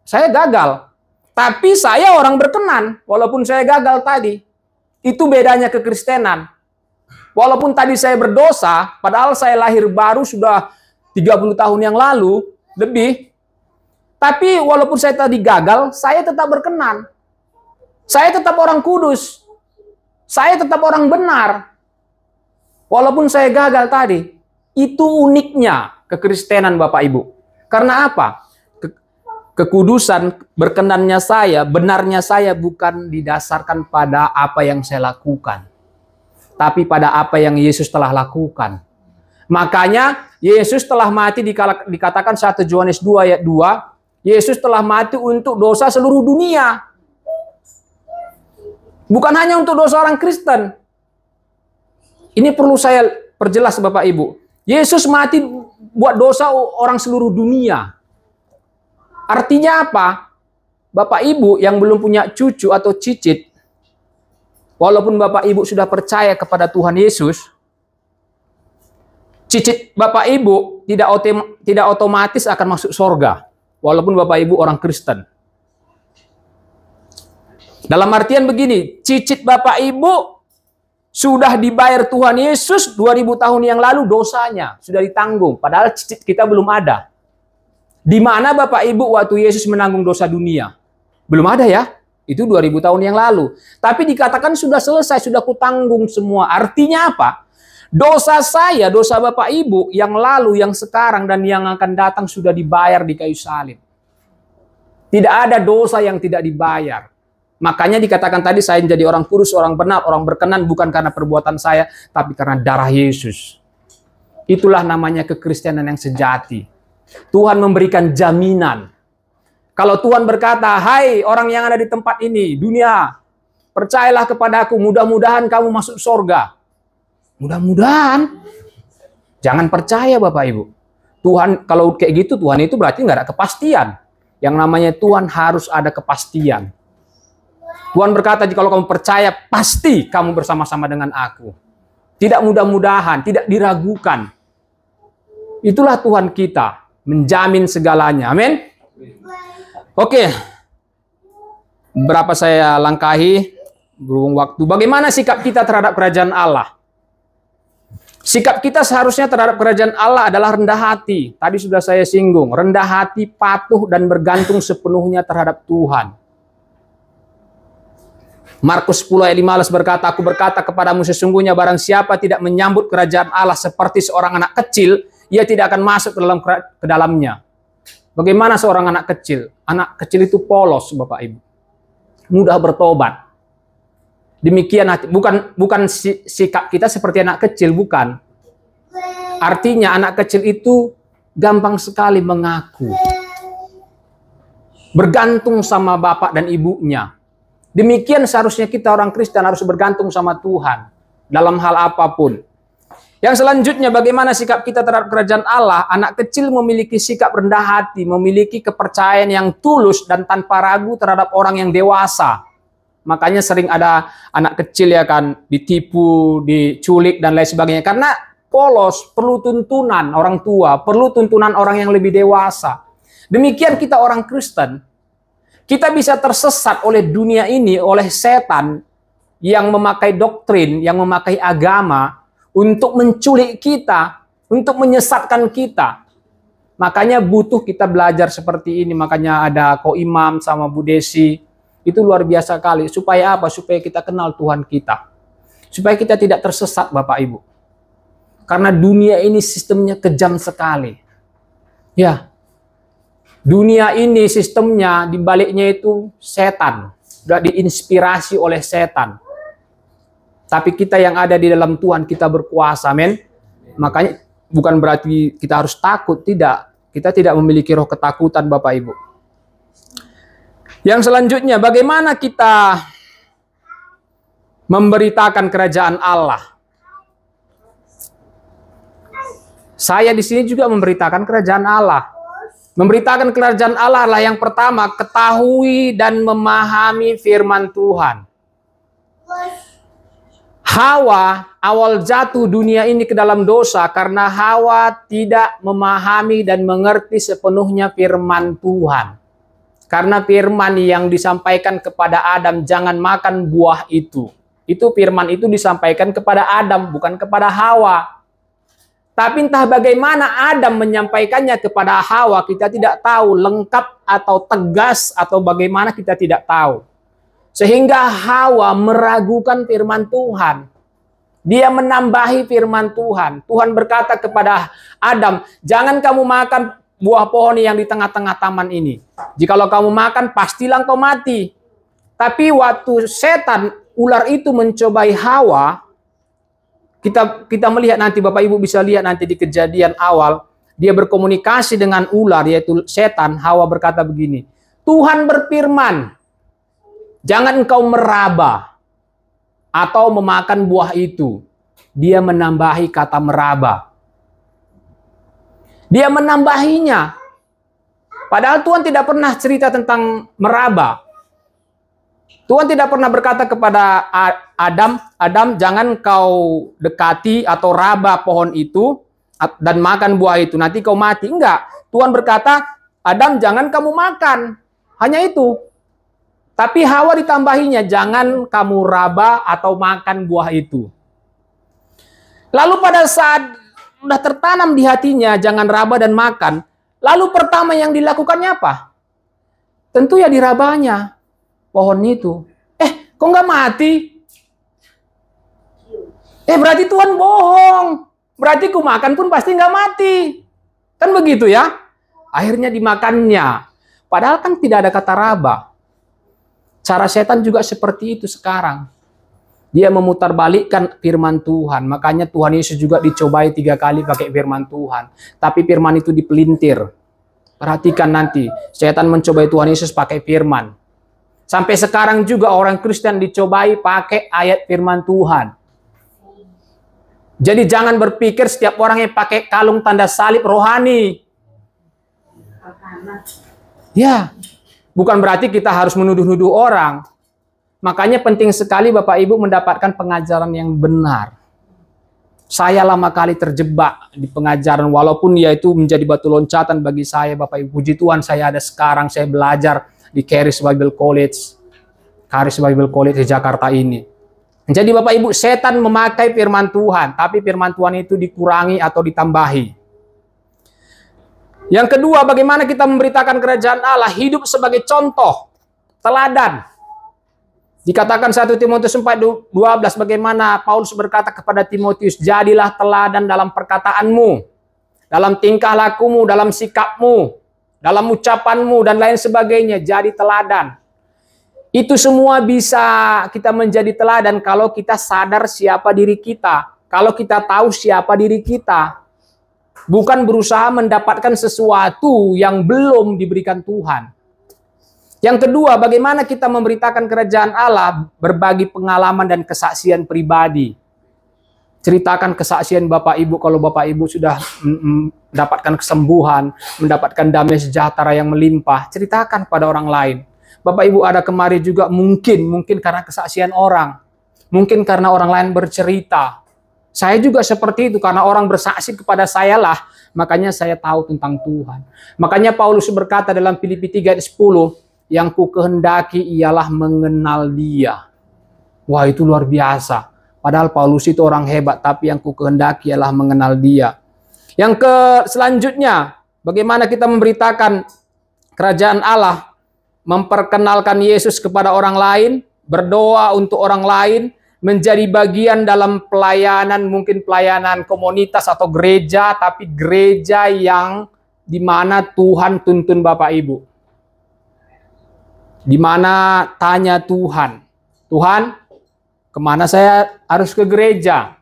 saya gagal? Tapi saya orang berkenan, walaupun saya gagal tadi. Itu bedanya kekristenan. Walaupun tadi saya berdosa, padahal saya lahir baru sudah 30 tahun yang lalu, lebih. Tapi walaupun saya tadi gagal, saya tetap berkenan. Saya tetap orang kudus. Saya tetap orang benar. Walaupun saya gagal tadi. Itu uniknya kekristenan Bapak Ibu. Karena apa? Kekudusan, berkenannya saya, benarnya saya bukan didasarkan pada apa yang saya lakukan, tapi pada apa yang Yesus telah lakukan. Makanya Yesus telah mati, dikatakan 1 Yohanes 2 ayat 2, Yesus telah mati untuk dosa seluruh dunia. Bukan hanya untuk dosa orang Kristen. Ini perlu saya perjelas Bapak Ibu. Yesus mati buat dosa orang seluruh dunia. Artinya apa? Bapak Ibu yang belum punya cucu atau cicit, walaupun Bapak Ibu sudah percaya kepada Tuhan Yesus, cicit Bapak Ibu tidak otomatis akan masuk surga, walaupun Bapak Ibu orang Kristen. Dalam artian begini, cicit Bapak Ibu sudah dibayar Tuhan Yesus 2000 tahun yang lalu, dosanya sudah ditanggung, padahal cicit kita belum ada. Di mana Bapak Ibu waktu Yesus menanggung dosa dunia? Belum ada ya. Itu 2000 tahun yang lalu. Tapi dikatakan sudah selesai, sudah kutanggung semua. Artinya apa? Dosa saya, dosa Bapak Ibu yang lalu, yang sekarang, dan yang akan datang sudah dibayar di kayu salib. Tidak ada dosa yang tidak dibayar. Makanya dikatakan tadi saya menjadi orang kudus, orang benar, orang berkenan bukan karena perbuatan saya, tapi karena darah Yesus. Itulah namanya kekristenan yang sejati. Tuhan memberikan jaminan. Kalau Tuhan berkata, hai orang yang ada di tempat ini, dunia, percayalah kepada aku, mudah-mudahan kamu masuk surga. Mudah-mudahan. Jangan percaya Bapak Ibu. Tuhan, kalau kayak gitu, Tuhan itu berarti nggak ada kepastian. Yang namanya Tuhan harus ada kepastian. Tuhan berkata, kalau kamu percaya, pasti kamu bersama-sama dengan aku. Tidak mudah-mudahan, tidak diragukan. Itulah Tuhan kita. Menjamin segalanya. Amin. Oke. Berapa saya langkahi berhubung waktu. Bagaimana sikap kita terhadap kerajaan Allah? Sikap kita seharusnya terhadap kerajaan Allah adalah rendah hati. Tadi sudah saya singgung. Rendah hati, patuh, dan bergantung sepenuhnya terhadap Tuhan. Markus 10 ayat 15 berkata, aku berkata kepadamu sesungguhnya barang siapa tidak menyambut kerajaan Allah seperti seorang anak kecil, ia tidak akan masuk ke dalamnya. Bagaimana seorang anak kecil? Anak kecil itu polos, Bapak Ibu. Mudah bertobat. Demikian hati. Bukan sikap kita seperti anak kecil, bukan. Artinya anak kecil itu gampang sekali mengaku. Bergantung sama bapak dan ibunya. Demikian seharusnya kita orang Kristen harus bergantung sama Tuhan dalam hal apapun. Yang selanjutnya, bagaimana sikap kita terhadap kerajaan Allah? Anak kecil memiliki sikap rendah hati, memiliki kepercayaan yang tulus dan tanpa ragu terhadap orang yang dewasa. Makanya sering ada anak kecil ya kan ditipu, diculik dan lain sebagainya. Karena polos, perlu tuntunan orang tua, perlu tuntunan orang yang lebih dewasa. Demikian kita orang Kristen. Kita bisa tersesat oleh dunia ini, oleh setan yang memakai doktrin, yang memakai agama, untuk menculik kita, untuk menyesatkan kita. Makanya butuh kita belajar seperti ini. Makanya ada Ko Imam sama Bu Desi. Itu luar biasa kali. Supaya apa? Supaya kita kenal Tuhan kita. Supaya kita tidak tersesat Bapak Ibu. Karena dunia ini sistemnya kejam sekali. Ya. Dunia ini sistemnya dibaliknya itu setan. Sudah diinspirasi oleh setan. Tapi kita yang ada di dalam Tuhan, kita berkuasa, amin. Makanya bukan berarti kita harus takut, tidak. Kita tidak memiliki roh ketakutan, Bapak Ibu. Yang selanjutnya, bagaimana kita memberitakan kerajaan Allah? Saya di sini juga memberitakan kerajaan Allah. Memberitakan kerajaan Allah adalah yang pertama, ketahui dan memahami firman Tuhan. Hawa awal jatuh dunia ini ke dalam dosa karena Hawa tidak memahami dan mengerti sepenuhnya firman Tuhan. Karena firman yang disampaikan kepada Adam, jangan makan buah itu. Itu firman itu disampaikan kepada Adam, bukan kepada Hawa. Tapi entah bagaimana Adam menyampaikannya kepada Hawa, kita tidak tahu lengkap atau tegas atau bagaimana kita tidak tahu. Sehingga Hawa meragukan firman Tuhan. Dia menambahi firman Tuhan. Tuhan berkata kepada Adam, jangan kamu makan buah pohon yang di tengah-tengah taman ini. Jikalau kamu makan, pastilah kau mati. Tapi waktu setan, ular itu mencobai Hawa, kita melihat nanti, Bapak Ibu bisa lihat nanti di Kejadian awal, dia berkomunikasi dengan ular, yaitu setan. Hawa berkata begini, Tuhan berfirman, jangan engkau meraba atau memakan buah itu. Dia menambahi kata meraba. Dia menambahinya. Padahal Tuhan tidak pernah cerita tentang meraba. Tuhan tidak pernah berkata kepada Adam, jangan kau dekati atau raba pohon itu dan makan buah itu, nanti kau mati. Enggak. Tuhan berkata, Adam jangan kamu makan. Hanya itu. Tapi Hawa ditambahinya, jangan kamu raba atau makan buah itu. Lalu pada saat sudah tertanam di hatinya, jangan raba dan makan. Lalu pertama yang dilakukannya apa? Tentu ya dirabanya pohon itu. Kok nggak mati? Berarti Tuhan bohong. Berarti ku makan pun pasti nggak mati. Kan begitu ya? Akhirnya dimakannya. Padahal kan tidak ada kata raba. Cara setan juga seperti itu sekarang. Dia memutarbalikkan firman Tuhan. Makanya Tuhan Yesus juga dicobai 3 kali pakai firman Tuhan. Tapi firman itu dipelintir. Perhatikan nanti. Setan mencobai Tuhan Yesus pakai firman. Sampai sekarang juga orang Kristen dicobai pakai ayat firman Tuhan. Jadi jangan berpikir setiap orang yang pakai kalung tanda salib rohani. Ya, bukan berarti kita harus menuduh-nuduh orang. Makanya penting sekali Bapak Ibu mendapatkan pengajaran yang benar. Saya lama kali terjebak di pengajaran, walaupun ya itu menjadi batu loncatan bagi saya, Bapak Ibu. Puji Tuhan saya ada sekarang, saya belajar di Charis Bible College di Jakarta ini. Jadi Bapak Ibu, setan memakai firman Tuhan, tapi firman Tuhan itu dikurangi atau ditambahi. Yang kedua, bagaimana kita memberitakan kerajaan Allah? Hidup sebagai contoh, teladan. Dikatakan 1 Timotius 4:12, bagaimana Paulus berkata kepada Timotius, jadilah teladan dalam perkataanmu, dalam tingkah lakumu, dalam sikapmu, dalam ucapanmu, dan lain sebagainya. Jadi teladan. Itu semua bisa kita menjadi teladan kalau kita sadar siapa diri kita. Kalau kita tahu siapa diri kita. Bukan berusaha mendapatkan sesuatu yang belum diberikan Tuhan. Yang kedua, bagaimana kita memberitakan kerajaan Allah? Berbagi pengalaman dan kesaksian pribadi. Ceritakan kesaksian Bapak Ibu kalau Bapak Ibu sudah mendapatkan kesembuhan, mendapatkan damai sejahtera yang melimpah. Ceritakan pada orang lain. Bapak Ibu ada kemari juga mungkin karena kesaksian orang. Mungkin karena orang lain bercerita. Saya juga seperti itu, karena orang bersaksi kepada saya lah, makanya saya tahu tentang Tuhan. Makanya Paulus berkata dalam Filipi 3:10, yang ku kehendaki ialah mengenal Dia. Wah, itu luar biasa. Padahal Paulus itu orang hebat, tapi yang ku kehendaki ialah mengenal Dia. Yang selanjutnya, bagaimana kita memberitakan kerajaan Allah? Memperkenalkan Yesus kepada orang lain, berdoa untuk orang lain, menjadi bagian dalam pelayanan, mungkin pelayanan komunitas atau gereja, tapi gereja yang dimana Tuhan tuntun Bapak Ibu. Dimana tanya Tuhan, Tuhan, kemana saya harus ke gereja?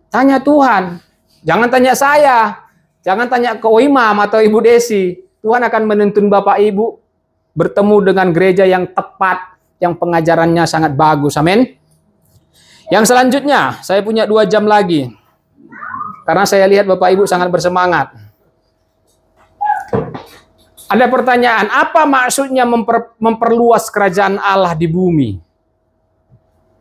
Tanya Tuhan, jangan tanya saya, jangan tanya ke imam atau Ibu Desi. Tuhan akan menuntun Bapak Ibu bertemu dengan gereja yang tepat, yang pengajarannya sangat bagus. Amin. Yang selanjutnya, saya punya 2 jam lagi. Karena saya lihat Bapak Ibu sangat bersemangat. Ada pertanyaan, apa maksudnya memperluas kerajaan Allah di bumi?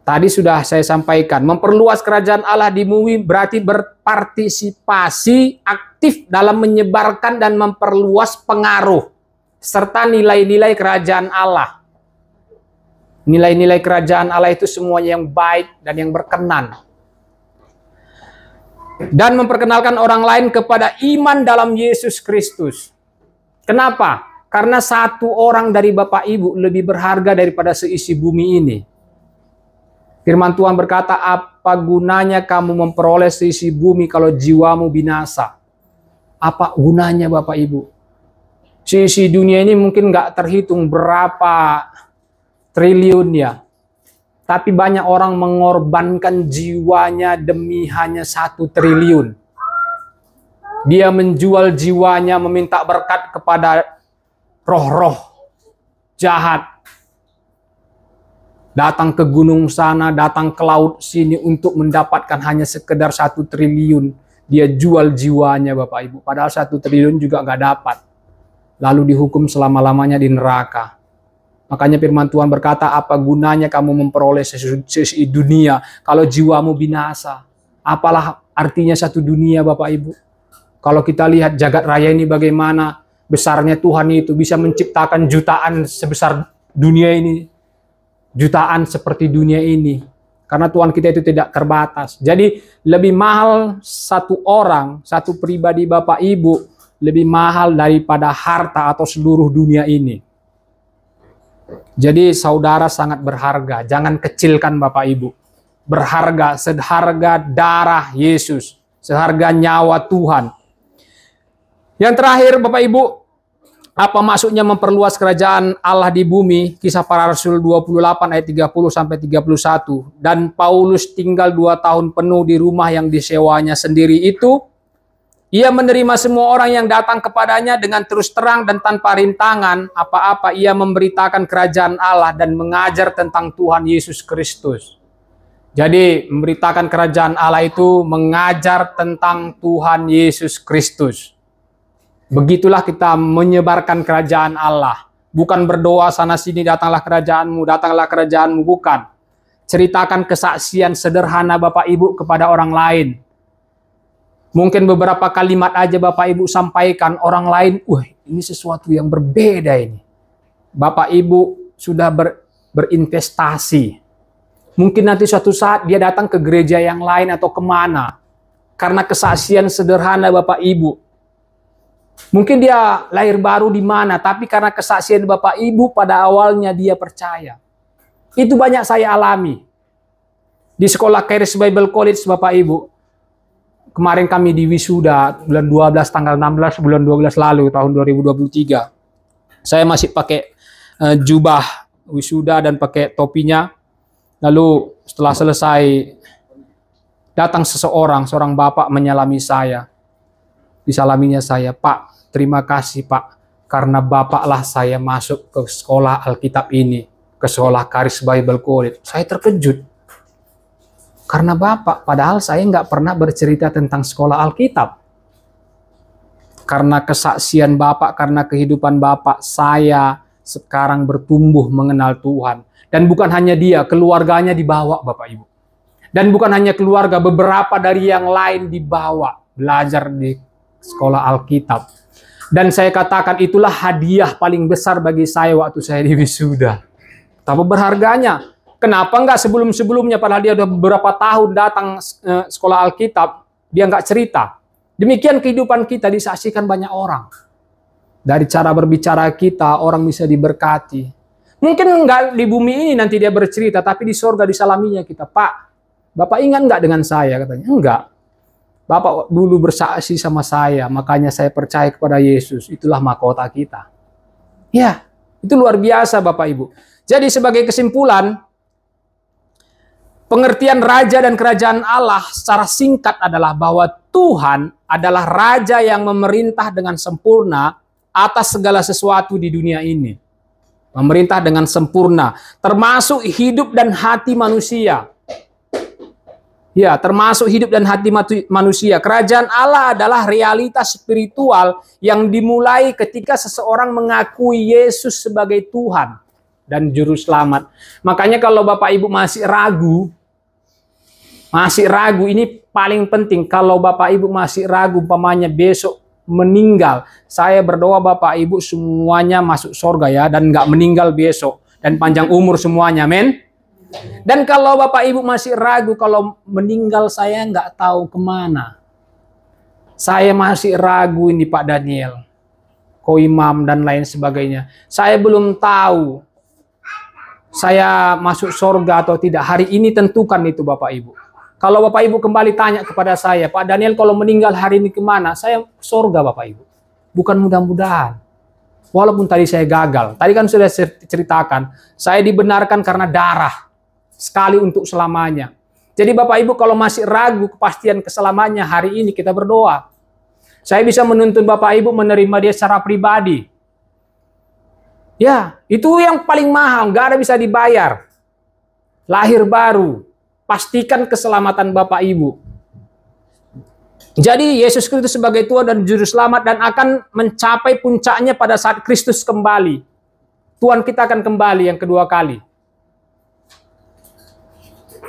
Tadi sudah saya sampaikan, memperluas kerajaan Allah di bumi berarti berpartisipasi aktif dalam menyebarkan dan memperluas pengaruh serta nilai-nilai kerajaan Allah. Nilai-nilai kerajaan Allah itu semuanya yang baik dan yang berkenan. Dan memperkenalkan orang lain kepada iman dalam Yesus Kristus. Kenapa? Karena satu orang dari Bapak Ibu lebih berharga daripada seisi bumi ini. Firman Tuhan berkata, apa gunanya kamu memperoleh seisi bumi kalau jiwamu binasa? Apa gunanya Bapak Ibu? Seisi dunia ini mungkin nggak terhitung berapa triliun ya. Tapi banyak orang mengorbankan jiwanya demi hanya 1 triliun. Dia menjual jiwanya meminta berkat kepada roh-roh jahat. Datang ke gunung sana, datang ke laut sini untuk mendapatkan hanya sekedar 1 triliun. Dia jual jiwanya Bapak Ibu. Padahal 1 triliun juga nggak dapat. Lalu dihukum selama-lamanya di neraka. Makanya firman Tuhan berkata, apa gunanya kamu memperoleh seisi dunia kalau jiwamu binasa? Apalah artinya 1 dunia Bapak Ibu? Kalau kita lihat jagat raya ini bagaimana besarnya Tuhan itu bisa menciptakan jutaan sebesar dunia ini. Jutaan seperti dunia ini. Karena Tuhan kita itu tidak terbatas. Jadi lebih mahal 1 orang, 1 pribadi Bapak Ibu, lebih mahal daripada harta atau seluruh dunia ini. Jadi saudara sangat berharga. Jangan kecilkan Bapak Ibu. Berharga, seharga darah Yesus. Seharga nyawa Tuhan. Yang terakhir Bapak Ibu, apa maksudnya memperluas kerajaan Allah di bumi? Kisah Para Rasul 28 ayat 30 sampai 31. Dan Paulus tinggal 2 tahun penuh di rumah yang disewanya sendiri itu. Ia menerima semua orang yang datang kepadanya dengan terus terang dan tanpa rintangan apa-apa. Ia memberitakan kerajaan Allah dan mengajar tentang Tuhan Yesus Kristus. Jadi memberitakan kerajaan Allah itu mengajar tentang Tuhan Yesus Kristus. Begitulah kita menyebarkan kerajaan Allah. Bukan berdoa sana sini datanglah kerajaanmu, datanglah kerajaanmu. Bukan. Ceritakan kesaksian sederhana Bapak Ibu kepada orang lain. Mungkin beberapa kalimat aja Bapak Ibu sampaikan, orang lain, ini sesuatu yang berbeda ini. Bapak Ibu sudah berinvestasi. Mungkin nanti suatu saat dia datang ke gereja yang lain atau kemana. Karena kesaksian sederhana Bapak Ibu. Mungkin dia lahir baru di mana, tapi karena kesaksian Bapak Ibu pada awalnya dia percaya. Itu banyak saya alami. Di sekolah Charis Bible College Bapak Ibu. Kemarin kami di wisuda bulan 12 tanggal 16 bulan 12 lalu tahun 2023. Saya masih pakai jubah wisuda dan pakai topinya. Lalu setelah selesai datang seorang bapak menyalami saya. Disalaminya saya, Pak, terima kasih Pak. Karena Bapaklah saya masuk ke sekolah Alkitab ini. Ke sekolah Charis Bible College. Saya terkejut. Karena Bapak, padahal saya nggak pernah bercerita tentang sekolah Alkitab. Karena kesaksian Bapak, karena kehidupan Bapak, saya sekarang bertumbuh mengenal Tuhan. Dan bukan hanya dia, keluarganya dibawa Bapak Ibu. Dan bukan hanya keluarga, beberapa dari yang lain dibawa belajar di sekolah Alkitab. Dan saya katakan itulah hadiah paling besar bagi saya waktu saya di wisuda. Betapa berharganya. Kenapa enggak sebelum-sebelumnya padahal dia sudah beberapa tahun datang sekolah Alkitab, dia enggak cerita. Demikian kehidupan kita disaksikan banyak orang. Dari cara berbicara kita, orang bisa diberkati. Mungkin enggak di bumi ini nanti dia bercerita, tapi di sorga disalaminya kita. Pak, Bapak ingat enggak dengan saya? Katanya, enggak. Bapak dulu bersaksi sama saya, makanya saya percaya kepada Yesus. Itulah mahkota kita. Ya, itu luar biasa Bapak Ibu. Jadi sebagai kesimpulan, pengertian raja dan kerajaan Allah secara singkat adalah bahwa Tuhan adalah raja yang memerintah dengan sempurna atas segala sesuatu di dunia ini. Memerintah dengan sempurna, termasuk hidup dan hati manusia. Ya, termasuk hidup dan hati manusia. Kerajaan Allah adalah realitas spiritual yang dimulai ketika seseorang mengakui Yesus sebagai Tuhan dan Juru Selamat. Makanya kalau Bapak Ibu masih ragu, ini paling penting. Kalau Bapak Ibu masih ragu, umpamanya besok meninggal, saya berdoa Bapak Ibu semuanya masuk surga ya, dan nggak meninggal besok, dan panjang umur semuanya, amin. Dan kalau Bapak Ibu masih ragu, kalau meninggal saya nggak tahu kemana. Saya masih ragu ini Pak Daniel, Ko Imam dan lain sebagainya. Saya belum tahu saya masuk surga atau tidak. Hari ini tentukan itu Bapak Ibu. Kalau Bapak Ibu kembali tanya kepada saya, Pak Daniel kalau meninggal hari ini kemana? Saya surga Bapak Ibu. Bukan mudah-mudahan. Walaupun tadi saya gagal. Tadi kan sudah saya ceritakan. Saya dibenarkan karena darah. Sekali untuk selamanya. Jadi Bapak Ibu kalau masih ragu kepastian keselamatannya, hari ini kita berdoa. Saya bisa menuntun Bapak Ibu menerima dia secara pribadi. Ya, itu yang paling mahal, nggak ada bisa dibayar. Lahir baru, pastikan keselamatan Bapak Ibu. Jadi Yesus Kristus sebagai Tuhan dan Juru Selamat, dan akan mencapai puncaknya pada saat Kristus kembali. Tuhan kita akan kembali yang kedua kali.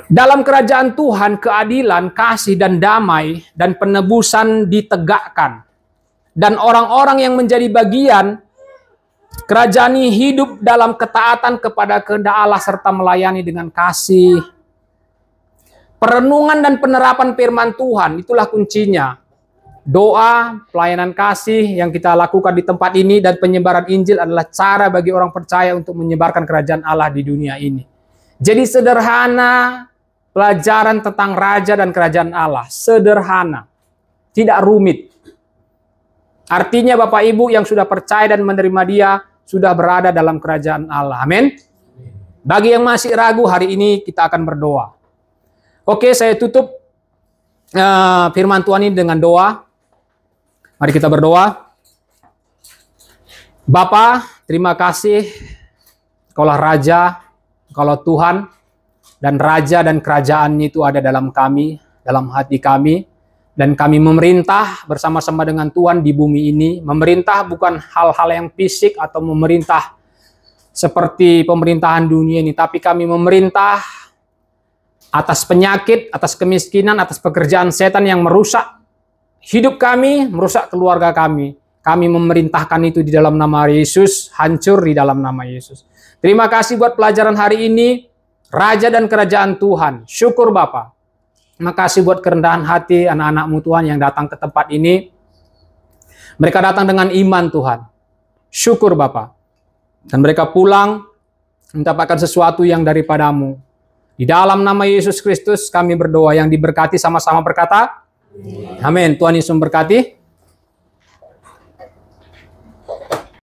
Dalam kerajaan Tuhan, keadilan, kasih, dan damai, dan penebusan ditegakkan. Dan orang-orang yang menjadi bagian kerajaan ini hidup dalam ketaatan kepada kehendak Allah serta melayani dengan kasih. Perenungan dan penerapan firman Tuhan, itulah kuncinya. Doa, pelayanan kasih yang kita lakukan di tempat ini, dan penyebaran Injil adalah cara bagi orang percaya untuk menyebarkan kerajaan Allah di dunia ini. Jadi sederhana, pelajaran tentang Raja dan Kerajaan Allah. Sederhana. Tidak rumit. Artinya Bapak Ibu yang sudah percaya dan menerima dia, sudah berada dalam Kerajaan Allah. Amin. Bagi yang masih ragu, hari ini kita akan berdoa. Oke, saya tutup firman Tuhan ini dengan doa. Mari kita berdoa. Bapa, terima kasih. Kaulah Raja, Kaulah Tuhan. Dan Raja dan Kerajaan itu ada dalam kami, dalam hati kami. Dan kami memerintah bersama-sama dengan Tuhan di bumi ini. Memerintah bukan hal-hal yang fisik atau memerintah seperti pemerintahan dunia ini. Tapi kami memerintah atas penyakit, atas kemiskinan, atas pekerjaan setan yang merusak hidup kami, merusak keluarga kami. Kami memerintahkan itu di dalam nama Yesus, hancur di dalam nama Yesus. Terima kasih buat pelajaran hari ini. Raja dan Kerajaan Tuhan. Syukur Bapa. Terima kasih buat kerendahan hati anak-anak-Mu Tuhan yang datang ke tempat ini. Mereka datang dengan iman Tuhan. Syukur Bapa. Dan mereka pulang mendapatkan sesuatu yang daripada-Mu. Di dalam nama Yesus Kristus kami berdoa, yang diberkati sama-sama berkata. Amin. Tuhan Yesus memberkati.